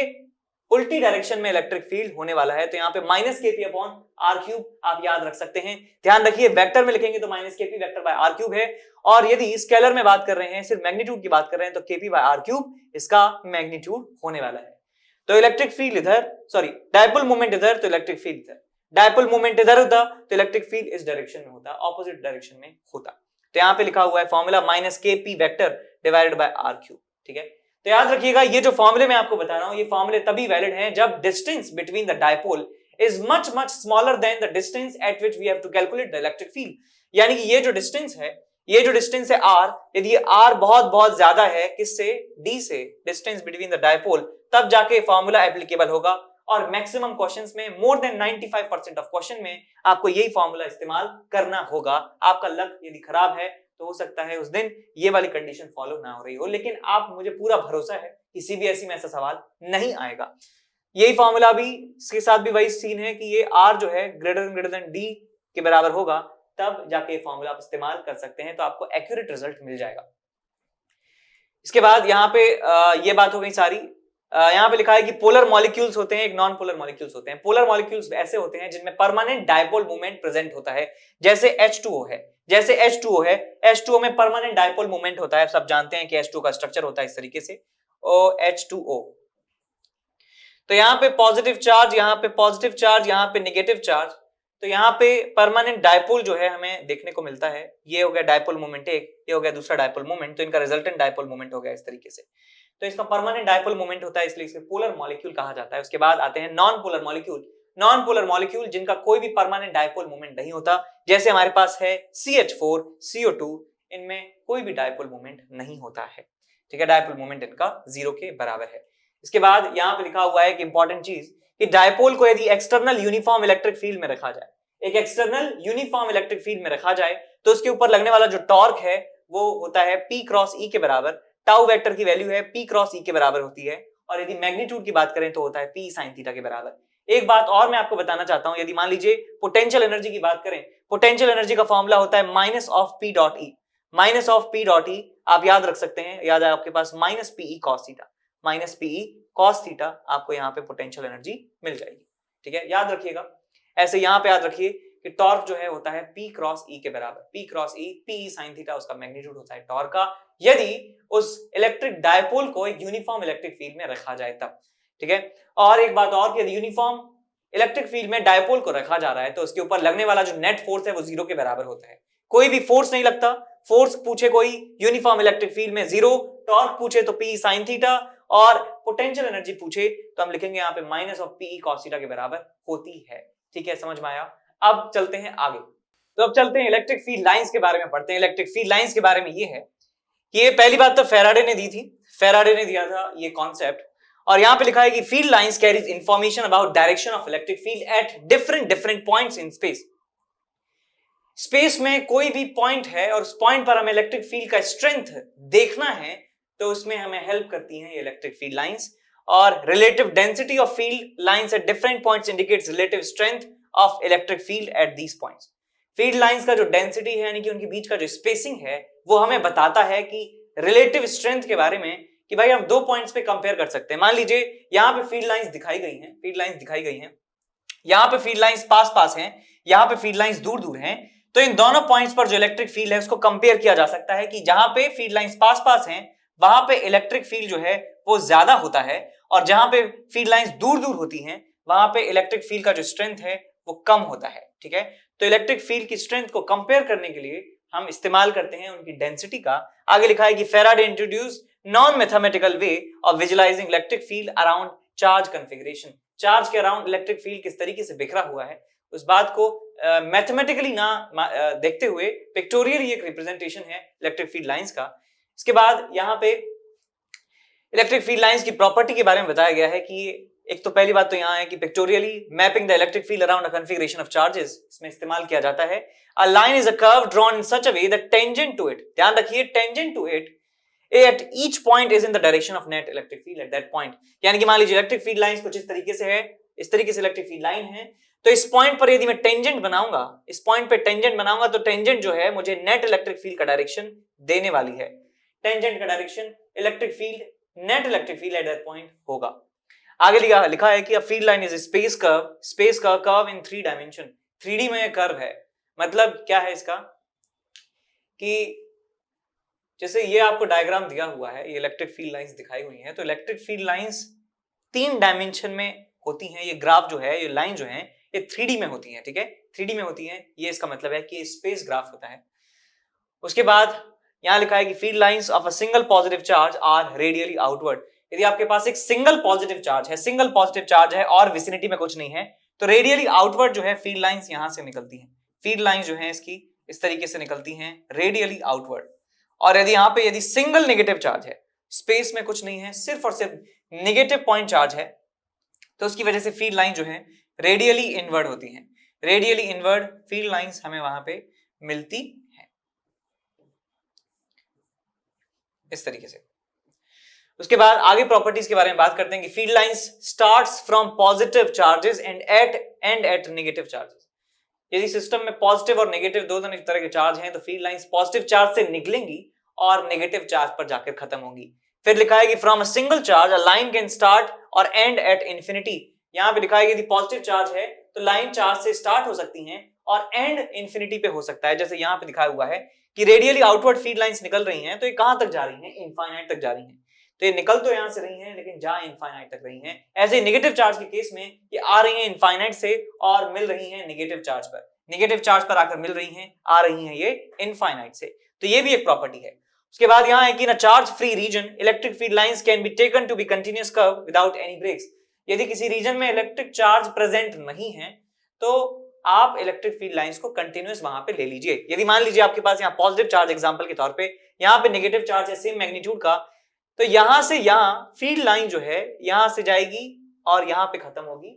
उल्टी डायरेक्शन में इलेक्ट्रिक फील्ड होने वाला है। तो यहाँ पे -kp अपॉन r3 आप याद रख सकते हैं। ध्यान रखिए वेक्टर में लिखेंगे तो -kp वेक्टर बाय r3 है, और यदि स्केलर में बात कर रहे हैं, सिर्फ मैग्नीट्यूड की बात कर रहे हैं, तो kp बाय r3 इसका मैग्नीट्यूड होने वाला है। तो इलेक्ट्रिक फील्ड इधर, सॉरी डायपोल मोमेंट इधर, तो इलेक्ट्रिक फील्ड इधर, डायपोल मोमेंट इधर होता तो इलेक्ट्रिक फील्ड इस डायरेक्शन में होता, ऑपोजिट डायरेक्शन में होता। तो यहाँ पे लिखा हुआ है formula -kp vector divided by r3, ठीक है। तो याद रखिएगा ये जो फॉर्मूले मैं आपको बता रहा हूं, ये फॉर्मूले तभी वैलिड हैं जब distance between the dipole is much smaller than the distance at which we have to calculate the electric field. यानी कि ये जो डिस्टेंस है ये जो डिस्टेंस है r, यदि ये r बहुत बहुत ज्यादा है किससे, d से, डिस्टेंस बिटवीन द डायपोल, तब जाके फॉर्मूला एप्लीकेबल होगा। और मैक्सिमम क्वेश्चंस में, मोर देन 95% ऑफ क्वेश्चन में आपको यही फॉर्मूला इस्तेमाल करना होगा। आपका लक यदि खराब है तो हो सकता है उस दिन ये वाली कंडीशन फॉलो ना हो रही हो, लेकिन आप मुझे पूरा भरोसा है कि सीबीएसई में ऐसा सवाल नहीं आएगा। यही फॉर्मूला भी, इसके साथ भी वही सीन है कि ये r जो है ग्रेटर देन d के बराबर होगा, तब जाके फॉर्मूला आप इस्तेमाल कर सकते हैं, तो आपको एक्यूरेट रिजल्ट मिल जाएगा। इसके बाद यहाँ पे ये बात हो गई सारी। यहाँ पे लिखा है कि पोलर मॉलिक्यूल्स होते हैं, एक नॉन पोलर मॉलिक्यूल्स होते हैं। पोलर मॉलिक्यूल्स ऐसे होते हैं जिनमें परमानेंट डायपोल मूवमेंट प्रेजेंट होता है, जैसे H2O है। जैसे H2O है, H2O में परमानेंट डायपोल मूवमेंट होता है। सब जानते हैं कि H2O का स्ट्रक्चर होता है इस तरीके से, OH2O। तो यहाँ पे पॉजिटिव चार्ज, यहाँ पे पॉजिटिव चार्ज, यहाँ पे नेगेटिव चार्ज। तो यहाँ पे परमानेंट डायपोल जो है हमें देखने को मिलता है। ये हो गया डायपोल मोमेंट एक, ये हो गया दूसरा डायपोल मोमेंट, तो इनका रिजल्टेंट डायपोल मोमेंट हो गया इस तरीके से। तो इसका परमानेंट डायपोल मोमेंट होता है, इसलिए इसे पोलर मॉलिक्यूल कहा जाता है। उसके बाद आते हैं non polar molecule. Non polar molecule जिनका कोई भी परमानेंट डायपोल मोमेंट नहीं होता, जैसे हमारे पास है CH4, CO2, इनमें कोई भी डायपोल मोमेंट नहीं होता है, ठीक है। डायपोल मोमेंट इनका 0 के बराबर है। इसके बाद यहाँ पे लिखा हुआ है कि इंपॉर्टेंट चीज, कि डायपोल को यदि एक्सटर्नल यूनिफॉर्म इलेक्ट्रिक फील्ड में रखा जाए, एक एक्सटर्नल यूनिफॉर्म इलेक्ट्रिक फील्ड में रखा जाए, तो उसके ऊपर लगने वाला जो टॉर्क है वो होता है P क्रॉस E के बराबर। टाउ वेक्टर की वैल्यू है P क्रॉस E के बराबर होती है, और यदि मैग्नीट्यूड की बात करें तो होता है P साइन थीटा के बराबर। एक बात और मैं आपको बताना चाहता हूं, यदि मान लीजिए पोटेंशियल एनर्जी की बात करें, पोटेंशियल एनर्जी का फॉर्मूला होता है minus of P dot E। Minus of P dot E आप याद रख सकते हैं, याद है आपके पास minus PE cos theta, minus PE cos theta, आपको यहाँ पे पोटेंशियल एनर्जी मिल जाएगी, ठीक है, याद रखिएगा। ऐसे यहाँ पे याद रखिए कि टॉर्क जो है होता है P क्रॉस E के बराबर। P cross E, PE sine theta उसका मैग्नीट्यूड होता है टॉर्क का, यदि उस इलेक्ट्रिक डायपोल को एक यूनिफॉर्म इलेक्ट्रिक फील्ड में रखा जाए तब, ठीक है। और एक बात और, यदि यूनिफॉर्म इलेक्ट्रिक फील्ड में डायपोल को रखा जा रहा है तो उसके ऊपर लगने वाला जो नेट फोर्स है वो 0 के बराबर होता है। कोई भी फोर्स नहीं लगता, फोर्स पूछे कोई यूनिफॉर्म इलेक्ट्रिक फील्ड में 0, टॉर्क पूछे तो P साइन थीटा, और पोटेंशियल एनर्जी पूछे तो हम लिखेंगे यहाँ पे minus of PE cos theta के बराबर होती है, ठीक है, समझ में आया। अब चलते हैं आगे, तो अब चलते हैं इलेक्ट्रिक फील्ड लाइंस के बारे में पढ़ते हैं। इलेक्ट्रिक फील्ड लाइंस के बारे में ये है कि ये पहली बात तो फैराडे ने दी थी, फैराडे ने दिया था ये कॉन्सेप्ट, और यहां पे लिखा है कि field lines carries information about direction of electric field at different points in space. Space में कोई भी पॉइंट है और उस पॉइंट पर हमें इलेक्ट्रिक फील्ड का स्ट्रेंथ देखना है, तो उसमें हमें हेल्प करती हैं ये इलेक्ट्रिक फील्ड लाइंस। और relative density of field lines at different points indicates relative strength of electric field at these points. Field lines का जो डेंसिटी है, यानी कि उनके बीच का जो स्पेसिंग है, वो हमें बताता है कि रिलेटिव स्ट्रेंथ के बारे में, कि भाई हम दो पॉइंट्स पे कंपेयर कर सकते हैं। मान लीजिए यहाँ पे फील्ड लाइंस दिखाई गई हैं, फील्ड लाइंस दिखाई गई हैं, यहाँ पे फील्ड लाइंस पास पास हैं, यहाँ पे फील्ड लाइंस दूर दूर हैं, तो इन दोनों पॉइंट्स पर जो इलेक्ट्रिक फील्ड है उसको कंपेयर किया जा सकता है कि जहां पे फील्ड लाइंस पास पास हैं वहां पे इलेक्ट्रिक फील्ड जो है वो ज्यादा होता है, और जहां पे फील्ड लाइंस दूर दूर होती हैं वहां पे इलेक्ट्रिक फील्ड का जो स्ट्रेंथ है वो कम होता है, ठीक है। तो इलेक्ट्रिक फील्ड की स्ट्रेंथ को कंपेयर करने के लिए हम इस्तेमाल करते हैं उनकी डेंसिटी का। आगे लिखा है कि Faraday introduce non mathematical way of visualising electric field around charge configuration. Charge के अराउंड इलेक्ट्रिक फील्ड किस तरीके से बिखरा हुआ है उस बात को मैथमेटिकली ना देखते हुए पिक्टोरियली एक रिप्रेजेंटेशन है इलेक्ट्रिक फील्ड लाइंस का। इसके बाद यहाँ पे इलेक्ट्रिक फील्ड लाइंस की प्रॉपर्टी के बारे में बताया गया है कि एक तो पहली बात तो यहाँ है कि pictorially mapping the electric field around a configuration of charges, इसमें इस्तेमाल किया जाता है। A line is a curve drawn in such a way that tangent to it, ध्यान रखिए tangent to it at each point is in the direction of net electric field at that point। यानी कि मान लीजिए electric field lines कुछ इस तरीके से है, इस तरीके से इलेक्ट्रिक फील्ड लाइन है, तो इस पॉइंट पर यदि मैं टेंजेंट बनाऊंगा, इस पॉइंट पे टेंजेंट बनाऊंगा तो टेंजेंट जो है मुझे नेट इलेक्ट्रिक फील्ड का डायरेक्शन देने वाली है। टेंजेंट का direction electric field, net electric field at that point होगा। आगे लिखा है कि a field line is a space curve in 3 dimension. 3D में कर्व है, मतलब क्या है इसका कि जैसे ये आपको डायग्राम दिया हुआ है, ये इलेक्ट्रिक फील्ड लाइंस दिखाई हुई हैं, तो इलेक्ट्रिक फील्ड लाइंस 3 डायमेंशन में होती हैं। ये ग्राफ जो है, ये लाइन जो है, ये 3D में होती हैं, ठीक है, 3D में होती हैं। ये इसका मतलब है कि स्पेस ग्राफ होता है। उसके बाद यहाँ लिखा है कि field lines of a single positive charge are radially outward. यदि आपके पास एक सिंगल पॉजिटिव चार्ज है, सिंगल पॉजिटिव चार्ज है और विसिनिटी में कुछ नहीं है, तो रेडियली आउटवर्ड जो है फील्ड लाइंस यहां से निकलती हैं। फील्ड लाइंस जो है इसकी इस तरीके से निकलती हैं रेडियली आउटवर्ड। और यदि सिंगल नेगेटिव चार्ज है, स्पेस में कुछ नहीं है, सिर्फ और सिर्फ नेगेटिव पॉइंट चार्ज है, तो उसकी वजह से फील्ड लाइन जो है रेडियली इनवर्ड होती हैं। रेडियली इनवर्ड फील्ड लाइंस हमें वहां पे मिलती हैं इस तरीके से। उसके बाद आगे प्रॉपर्टीज के बारे में बात करते हैं कि field lines starts from positive charges and at negative charges. यदि सिस्टम में पॉजिटिव और नेगेटिव दो तरह के चार्ज हैं तो फील्ड लाइंस पॉजिटिव चार्ज से निकलेंगी और नेगेटिव चार्ज पर जाकर खत्म होंगी। फिर लिखा है कि from a single charge a line can start और एंड एट इंफिनिटी। यहां पे लिखा है कि यदि पॉजिटिव चार्ज है तो लाइन चार्ज से स्टार्ट हो सकती हैं और एंड इंफिनिटी पे हो सकता है। जैसे यहां पे दिखाया हुआ है कि रेडियली आउटवर्ड फील्ड लाइंस निकल रही हैं, तो ये कहां तक जा रही हैं? इनफाइनाइट तक जा रही हैं। तो ये निकल तो यहां से रही हैं लेकिन जा इनफाइनाइट तक रही हैं। ऐसे नेगेटिव चार्ज के केस में ये आ रही हैं इनफाइनाइट से और मिल रही हैं नेगेटिव चार्ज पर। नेगेटिव चार्ज पर आकर मिल रही हैं, आ रही हैं ये इनफाइनाइट से। तो ये भी एक प्रॉपर्टी है। उसके बाद यहां है कि in a charge free region electric field lines can be taken to be continuous curve without any breaks. यदि किसी रीजन में इलेक्ट्रिक चार्ज प्रेजेंट नहीं है तो आप इलेक्ट्रिक फील्ड लाइंस को कंटीन्यूअस वहां पे ले लीजिए। यदि मान लीजिए आपके पास यहाँ पॉजिटिव चार्ज एग्जांपल के तौर पे, यहाँ पे नेगेटिव चार्ज है सेम मैग्नीट्यूड का, तो यहां से यहां फील्ड लाइन जो है यहां से जाएगी और यहां पे खत्म होगी।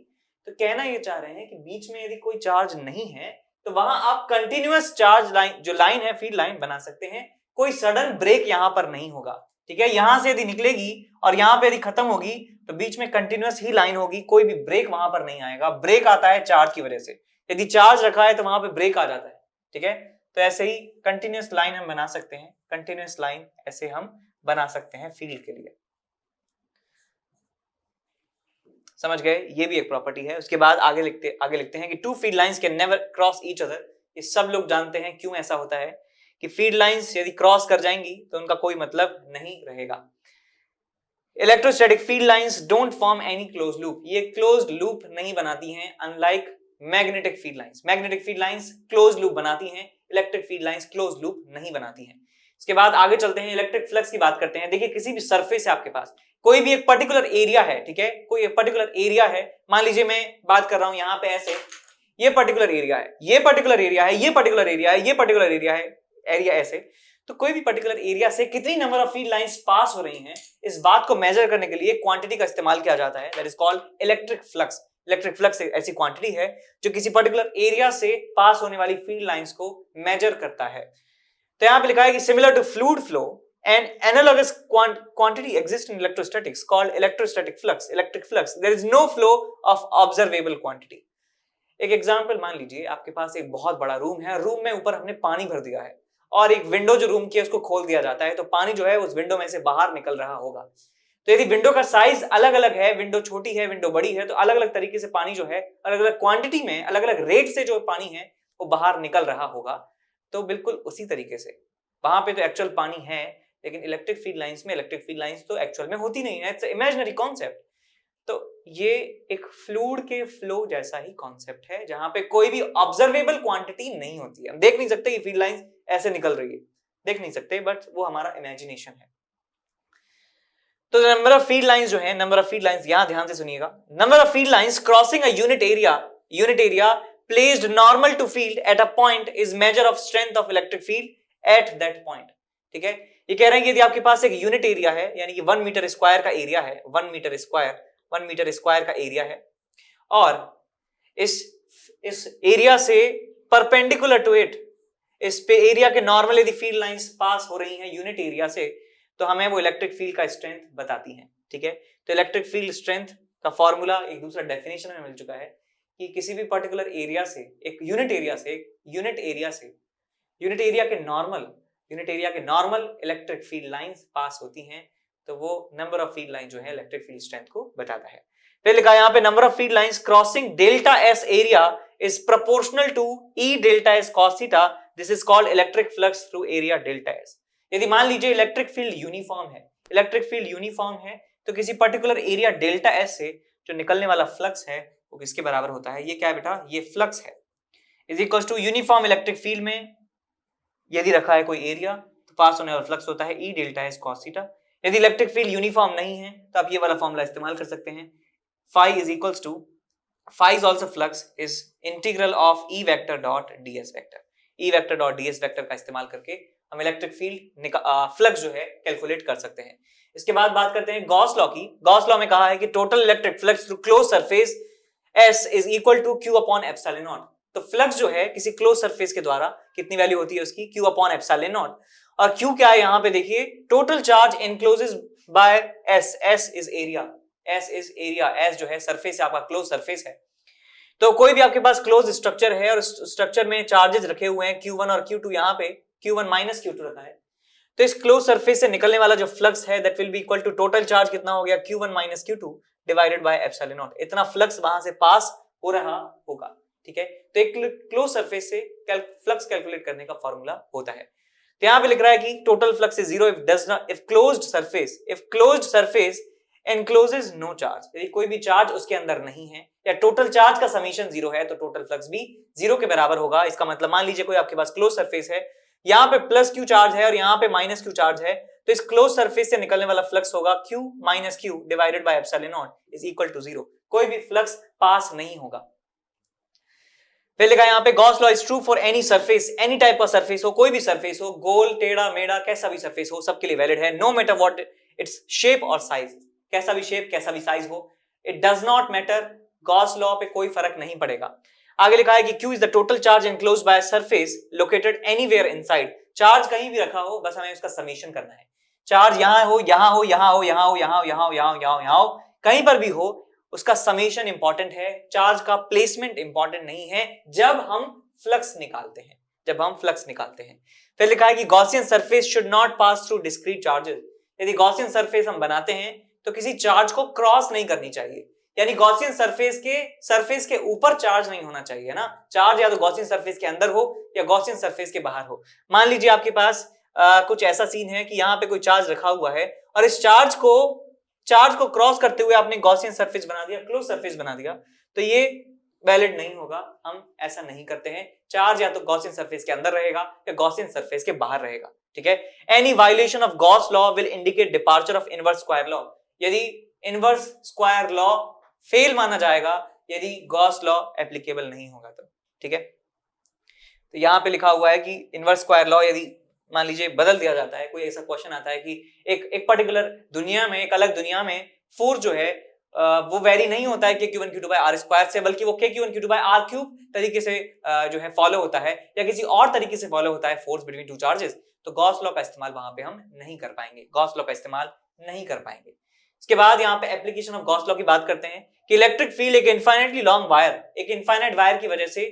तो कहना ये चाह रहे हैं कि बीच में यदि कोई चार्ज नहीं है तो वहां आप कंटिन्यूअस चार्ज लाइन जो लाइन है फील्ड लाइन बना सकते हैं। कोई सडन ब्रेक यहां पर नहीं होगा, ठीक है। यहां से यदि निकलेगी और यहां पे यदि खत्म होगी तो बीच में कंटिन्यूअस ही लाइन होगी, कोई भी ब्रेक वहां पर नहीं आएगा। ब्रेक आता है चार्ज की वजह से, यदि चार्ज रखा है तो वहां पे ब्रेक आ जाता है, ठीक है। तो ऐसे ही कंटिन्यूअस लाइन हम बना सकते हैं, कंटिन्यूअस लाइन ऐसे हम बना सकते हैं फील्ड के लिए। समझ गए? ये भी एक प्रॉपर्टी है। उसके बाद आगे लिखते हैं कि two field lines can never cross each other. ये सब लोग जानते हैं क्यों ऐसा होता है कि फील्ड लाइंस यदि क्रॉस कर जाएंगी तो उनका कोई मतलब नहीं रहेगा। Electrostatic field lines don't form any close loop. ये क्लोज्ड लूप नहीं बनाती हैं, unlike magnetic field lines. Magnetic field lines close loop बनाती हैं, electric field lines close loop नहीं बनाती हैं। इसके बाद आगे चलते हैं, इलेक्ट्रिक फ्लक्स की बात करते हैं। देखिए किसी भी सरफेस है आपके पास, कोई भी एक पर्टिकुलर एरिया है, ठीक है, कोई एक पर्टिकुलर एरिया है, मान लीजिए मैं बात कर रहा हूं यहां पे ऐसे, ये पर्टिकुलर एरिया है, ये पर्टिकुलर एरिया है, ये पर्टिकुलर एरिया है, ये पर्टिकुलर एरिया है, एरिया ऐसे। तो कोई भी पर्टिकुलर एरिया से कितनी number of field lines pass हो रही हैं, इस बात को मेजर करने के लिए क्वांटिटी का इस्तेमाल किया जाता है, that is called electric flux. Electric flux एक ऐसी क्वांटिटी है जो किसी पर्टिकुलर एरिया से पास होने वाली फील्ड लाइंस को मेजर करता है। तो यहां पे लिखा है कि similar to fluid flow an analogous quantity exists in electrostatics called electrostatic flux, electric flux. There is no flow of observable quantity. एक एग्जांपल मान लीजिए आपके पास एक बहुत बड़ा रूम है, रूम में ऊपर हमने पानी भर दिया है और एक विंडो जो रूम की है उसको खोल दिया जाता है, तो पानी जो है उस विंडो में से बाहर निकल रहा होगा। तो यदि विंडो का साइज अलग अलग है, विंडो छोटी है, विंडो बड़ी है, तो अलग अलग तरीके से पानी जो है अलग अलग क्वांटिटी में अलग अलग रेट से जो पानी है वो बाहर निकल रहा होगा। तो बिल्कुल उसी तरीके से वहां पे तो एक्चुअल पानी है, लेकिन इलेक्ट्रिक फील्ड लाइंस में इलेक्ट्रिक फील्ड लाइंस तो एक्चुअल में होती नहीं है, इट्स इमेजिनरी कॉन्सेप्ट। तो ये एक फ्लूइड के फ्लो जैसा ही कॉन्सेप्ट है जहां पे कोई भी ऑब्जर्वेबल क्वांटिटी नहीं होती है। हम देख नहीं सकते ये फील्ड लाइंस ऐसे निकल रही है, देख नहीं सकते, बट वो हमारा इमेजिनेशन है। तो नंबर ऑफ फील्ड लाइंस जो है, नंबर ऑफ फील्ड लाइंस यहां ध्यान से सुनिएगा, number of field lines crossing a unit area placed normal to field at a point is measure of strength of electric field at that point. ठीक है, ये कह रहे हैं कि यदि आपके पास एक यूनिट एरिया है, यानी कि 1 मीटर स्क्वायर का एरिया है, 1 मीटर स्क्वायर का एरिया है, और इस एरिया से परपेंडिकुलर टू इट, इस पे एरिया के नॉर्मल यदि फील्ड लाइंस पास हो रही हैं यूनिट एरिया से, तो हमें वो इलेक्ट्रिक फील्ड का स्ट्रेंथ बताती हैं। ठीक है, तो इलेक्ट्रिक फील्ड स्ट्रेंथ का फॉर्मूला एक दूसरा डेफिनेशन में मिल चुका है कि किसी भी पर्टिकुलर एरिया से, एक यूनिट एरिया के normal electric field lines pass होती हैं, तो वो नंबर ऑफ फील्ड लाइन जो है इलेक्ट्रिक फील्ड स्ट्रेंथ को बताता है। फिर लिखा है यहाँ पे number of field lines crossing delta S area is proportional to E delta S cos theta, this is called electric flux through area delta S. यदि मान लीजिए इलेक्ट्रिक फील्ड यूनिफॉर्म है, तो किसी पर्टिकुलर एरिया डेल्टा एस से जो निकलने वाला फ्लक्स है वो किसके बराबर होता है? ये क्या है बेटा? ये फ्लक्स है, is equal to uniform electric field में यदि रखा है कोई एरिया तो पास होने वाला फ्लक्स होता है ई डेल्टा एस कॉस थीटा। यदि इलेक्ट्रिक फील्ड यूनिफॉर्म नहीं है तो आप ये वाला फॉर्मूला इस्तेमाल कर सकते हैं, phi is also flux is integral of E vector dot ds vector। E vector dot ds vector का इस्तेमाल करके हम इलेक्ट्रिक फील्ड फ्लक्स जो है कैलकुलेट कर सकते हैं। इसके बाद बात करते हैं गॉस लॉ की। गॉस लॉ में कहा है कि total electric flux through close surface S is equal to Q upon epsilon naught. तो फ्लक्स जो है किसी क्लोज सरफेस के द्वारा कितनी वैल्यू होती है उसकी, Q अपॉन एप्सिलॉन नॉट। और Q क्या है यहाँ पे देखिए, total charge encloses by S, S is area, S is area, S जो है सरफेस है, आपका क्लोज सरफेस है। तो कोई भी आपके पास क्लोज स्ट्रक्चर है और स्ट्रक्चर में चार्जेस रखे हुए हैं Q1 और Q2, यहाँ पे Q1 माइनस Q2 रखा है, तो इस क्लोज सरफेस से निकलने वाला जो फ्लक्स है that will be equal to total charge कितना हो गया, Q1 minus Q2 divided by epsilon naught. इतना फ्लक्स वहां से पास हो रहा होगा, ठीक है। तो एक क्लोज सरफेस से फ्लक्स कैलकुलेट करने का फॉर्मूला होता है। तो यहां पे लिख रहा है कि total flux is zero if closed surface encloses no charge, यदि कोई भी चार्ज उसके अंदर नहीं है या टोटल चार्ज का समीशन जीरो है तो टोटल फ्लक्स भी जीरो के बराबर होगा। इसका मतलब मान लीजिए कोई आपके पास क्लोज सरफेस है, यहाँ पे प्लस Q चार्ज है और यहाँ पे माइनस Q चार्ज है, तो इस क्लोज सरफेस से निकलने वाला फ्लक्स होगा Q minus Q divided by epsilon naught is equal to zero. कोई भी फ्लक्स पास नहीं होगा। फिर लिखा यहाँ पे Gauss law is true for any surface, any type का सरफेस हो, कोई भी सरफेस हो, गोल टेढ़ा मेढ़ा कैसा भी सरफेस हो, सबके लिए वैलिड है, no matter what its shape और साइज, कैसा भी शेप कैसा भी साइज हो, it does not matter, Gauss law पे कोई फर्क नहीं पड़ेगा। आगे लिखा है कि Q is the total charge enclosed bye a surface located anywhere inside, charge कहीं भी रखा हो, बस हमें उसका समेशन करना है। चार्ज यहां हो, यहां हो, यहां हो, यहां हो, यहां हो, यहां हो, यहां हो, यहां हो, यहां हो, कहीं पर भी हो, उसका समेशन इंपॉर्टेंट है, चार्ज का प्लेसमेंट इंपॉर्टेंट नहीं है जब हम फ्लक्स निकालते हैं, जब हम फ्लक्स निकालते हैं। फिर लिखा है कि Gaussian surface should not pass through discrete charges, यदि गॉसियन सरफेस हम बनाते हैं तो किसी चार्ज को क्रॉस नहीं करनी चाहिए, यानी गॉसियन सरफेस के ऊपर चार्ज नहीं होना चाहिए ना, चार्ज या तो गॉसियन सरफेस के अंदर हो या गॉसियन सरफेस के बाहर हो। मान लीजिए आपके पास कुछ ऐसा सीन है कि यहाँ पे कोई चार्ज रखा हुआ है और इस चार्ज को क्रॉस करते हुए आपने गॉसियन सरफेस बना दिया, क्लोज सरफेस बना दिया, तो ये वैलिड नहीं होगा, हम ऐसा नहीं करते हैं। चार्ज या तो गॉसियन सरफेस के अंदर रहेगा या गॉसियन सरफेस के बाहर रहेगा, ठीक है। Any violation of Gauss law will indicate departure of inverse square law, यदि इनवर्स स्क्वायर लॉ फेल माना जाएगा यदि गॉस लॉ एप्लीकेबल नहीं होगा तो, ठीक है। तो यहां पे लिखा हुआ है कि इनवर्स स्क्वायर लॉ यदि मान लीजिए बदल दिया जाता है, कोई ऐसा क्वेश्चन आता है कि एक पर्टिकुलर दुनिया में, एक अलग दुनिया में फोर्स जो है वो वेरी नहीं होता है Q1 Q2 bye are square से, बल्कि वो Q1 Q2 bye are cube तरीके से जो है फॉलो होता है या किसी और तरीके से फॉलो होता है फोर्स बिटवीन टू चार्जेस, तो गॉस लॉ का इस्तेमाल वहां पे हम नहीं कर पाएंगे, गॉस लॉ का इस्तेमाल नहीं कर पाएंगे। इसके बाद यहाँ पे एप्लीकेशन ऑफ गॉस लॉ की बात करते हैं कि इलेक्ट्रिक फील्ड एक इनफाइनाइटली लॉन्ग वायर, एक इनफाइनाइट वायर की वजह से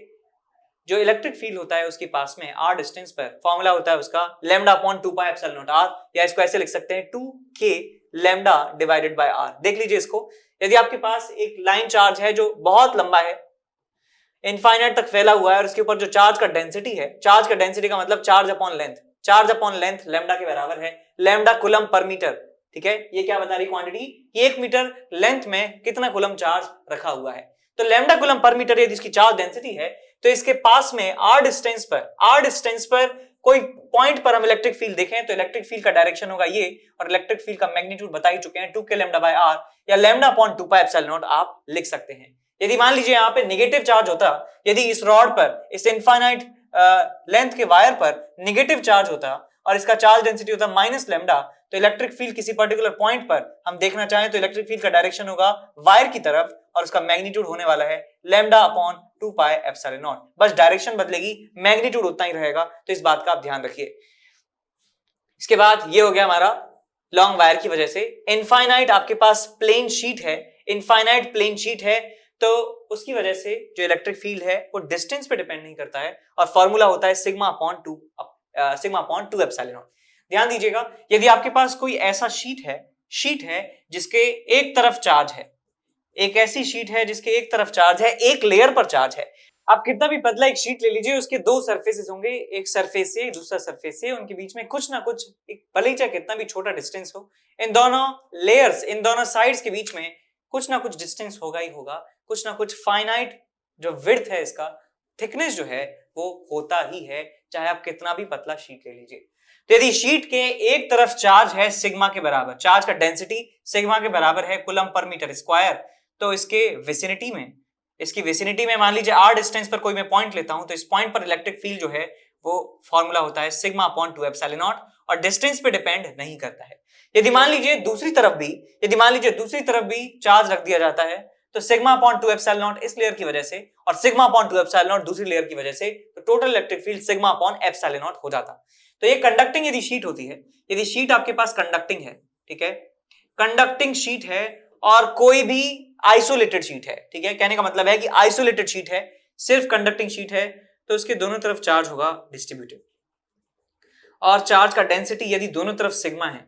जो इलेक्ट्रिक फील्ड होता है उसके पास में r डिस्टेंस पर फॉर्मूला होता है उसका lambda upon 2 pi epsilon not r, या इसको ऐसे लिख सकते हैं 2k lambda divided by r। देख लीजिए इसको, यदि आपके पास एक लाइन चार्ज है जो बहुत लंबा है, इनफाइनाइट तक फैला हुआ है और उसके ऊपर जो चार्ज का डेंसिटी है, चार्ज का डेंसिटी का मतलब charge upon length, charge upon length lambda के बराबर है लैम्डा कूलम पर मीटर, ठीक है। ये क्या बता रही क्वांटिटी कि 1 मीटर लेंथ में कितना कूलम चार्ज रखा हुआ है, तो लैम्डा कूलम पर मीटर यदि इसकी चार्ज डेंसिटी है तो इसके पास में r डिस्टेंस पर कोई पॉइंट पर हम इलेक्ट्रिक फील्ड देखें तो इलेक्ट्रिक फील्ड का डायरेक्शन होगा ये, और इलेक्ट्रिक फील्ड का मैग्नीट्यूड बता ही चुके हैं 2k लैम्डा बाय r या lambda upon 2 pi epsilon not आप लिख सकते हैं। यदि मान लीजिए यहाँ पे नेगेटिव चार्ज होता, यदि इस रॉड पर, इस इनफाइनाइट लेंथ के वायर पर नेगेटिव चार्ज होता और इसका चार्ज डेंसिटी होता माइनस लैम्डा, तो इलेक्ट्रिक फील्ड किसी पर्टिकुलर पॉइंट पर हम देखना चाहें तो इलेक्ट्रिक फील्ड का डायरेक्शन होगा वायर की तरफ और उसका मैग्नीट्यूड होने वाला है lambda upon 2 pi epsilon not, बस डायरेक्शन बदलेगी, मैग्नीट्यूड उतना ही रहेगा, तो इस बात का आप ध्यान रखिए। इसके बाद ये हो गया हमारा लॉन्ग वायर की वजह से। इनफाइनाइट आपके पास प्लेन शीट है, इनफाइनाइट प्लेन शीट है, तो उसकी वजह से जो इलेक्ट्रिक फील्ड है वो डिस्टेंस पे डिपेंड नहीं करता है और फॉर्मूला होता है सिग्मा अपॉन 2 एप्सिलॉन नॉट। ध्यान दीजिएगा, यदि आपके पास कोई ऐसा शीट है जिसके एक तरफ चार्ज है, एक ऐसी शीट है जिसके एक तरफ चार्ज है, एक लेयर पर चार्ज है, आप कितना भी पतला एक शीट ले लीजिए, उसके दो सरफेसेस होंगे, एक सरफेस से दूसरा सरफेस से, उनके बीच में कुछ ना कुछ, एक भले ही चाहे कितना भी छोटा डिस्टेंस हो, इन दोनों लेयर्स, इन दोनों साइड्स के बीच में कुछ ना कुछ डिस्टेंस होगा ही होगा, कुछ ना कुछ फाइनाइट जो विड्थ है, इसका थिकनेस जो है वो होता ही है, चाहे आप कितना भी पतला शीट ले लीजिए। तो यदि शीट के एक तरफ चार्ज है सिग्मा के बराबर, चार्ज का डेंसिटी सिग्मा के बराबर है कूलम पर मीटर स्क्वायर, तो इसकी विसिनिटी में मान लीजिए r डिस्टेंस पर कोई मैं पॉइंट लेता हूं, तो इस पॉइंट पर इलेक्ट्रिक फील्ड जो है वो फॉर्मूला होता है सिग्मा अपॉन 2 एप्सिलॉन नॉट और डिस्टेंस पे डिपेंड नहीं करता है। यदि मान लीजिए दूसरी तरफ भी चार्ज रख दिया जाता है तो सिग्मा अपॉन 2 एप्सिलॉन नॉट इस लेयर की वजह से और सिग्मा अपॉन 2 एप्सिलॉन नॉट दूसरी लेयर की वजह से, तो total electric field sigma upon epsilon not हो जाता। तो ये कंडक्टिंग यदि शीट होती है, यदि शीट आपके पास कंडक्टिंग है, ठीक है, कंडक्टिंग शीट है और कोई भी आइसोलेटेड शीट है, ठीक है, कहने का मतलब है कि आइसोलेटेड शीट है, सिर्फ कंडक्टिंग शीट है, तो उसके दोनों तरफ चार्ज होगा डिस्ट्रीब्यूटेड और चार्ज का डेंसिटी यदि दोनों तरफ सिग्मा है,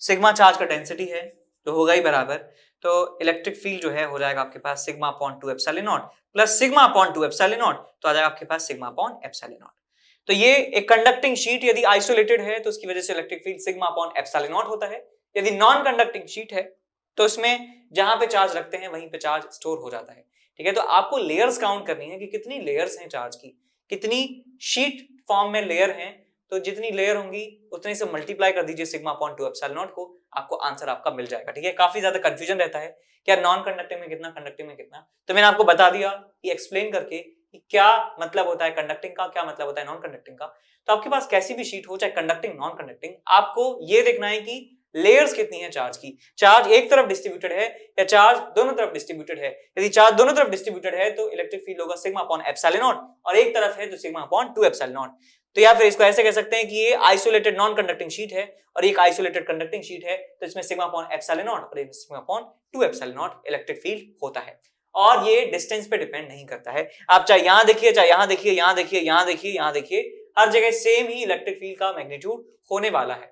सिग्मा चार्ज का डेंसिटी है तो होगा ही बराबर, तो इलेक्ट्रिक फील्ड जो है हो जाएगा आपके पास sigma upon 2 epsilon naught plus sigma upon 2 epsilon naught, तो आ जाएगा आपके पास सिग्मा अपॉन एप्सिलॉन नॉट। तो ये एक कंडक्टिंग शीट यदि आइसोलेटेड है तो उसकी वजह से electric field sigma upon epsilon not होता है। यदि नॉन कंडक्टिंग शीट है तो इसमें जहां पे चार्ज रखते हैं वहीं पे चार्ज स्टोर हो जाता है, ठीक है। तो आपको लेयर्स काउंट करनी है कि कितनी लेयर्स हैं चार्ज की, कितनी शीट फॉर्म में लेयर हैं, तो जितनी लेयर होंगी उतने से मल्टीप्लाई कर दीजिए सिग्मा अपॉन 2 एप्सिलॉन नॉट को, आपको आंसर आपका मिल जाएगा, ठीक है। काफी ज्यादा कंफ्यूजन रहता है क्या नॉन कंडक्टिंग में कितना, कंडक्टिंग में कितना, तो मैंने आपको बता दिया कि एक्सप्लेन करके कि क्या मतलब होता है कंडक्टिंग का, क्या मतलब होता है नॉन कंडक्टिंग का। तो आपके पास कैसी भी शीट हो, चाहे कंडक्टिंग नॉन कंडक्टिंग, आपको ये देखना है कि लेयर्स कितनी है चार्ज की, चार्ज एक तरफ डिस्ट्रीब्यूटेड है या चार्ज दोनों तरफ डिस्ट्रीब्यूटेड है। यदि चार्ज दोनों तरफ डिस्ट्रीब्यूटेड है तो इलेक्ट्रिक फील्ड होगा सिग्मा अपॉन एप्सिलॉन नॉट और एक तरफ है तो सिग्मा अपॉन 2 एप्सिलॉन नॉट। तो या फिर इसको ऐसे कह सकते हैं कि ये आइसोलेटेड नॉन कंडक्टिंग शीट है और एक आइसोलेटेड कंडक्टिंग शीट है, तो इसमें सिग्मा अपॉन एप्सिलॉन नॉट और sigma upon 2 epsilon not electric field होता है और ये डिस्टेंस पे डिपेंड नहीं करता है। आप चाहे यहां देखिए, चाहे यहां देखिए, यहां देखिए, यहां देखिए, यहां देखिए, हर जगह सेम ही इलेक्ट्रिक फील्ड का मैग्नीट्यूड होने वाला है,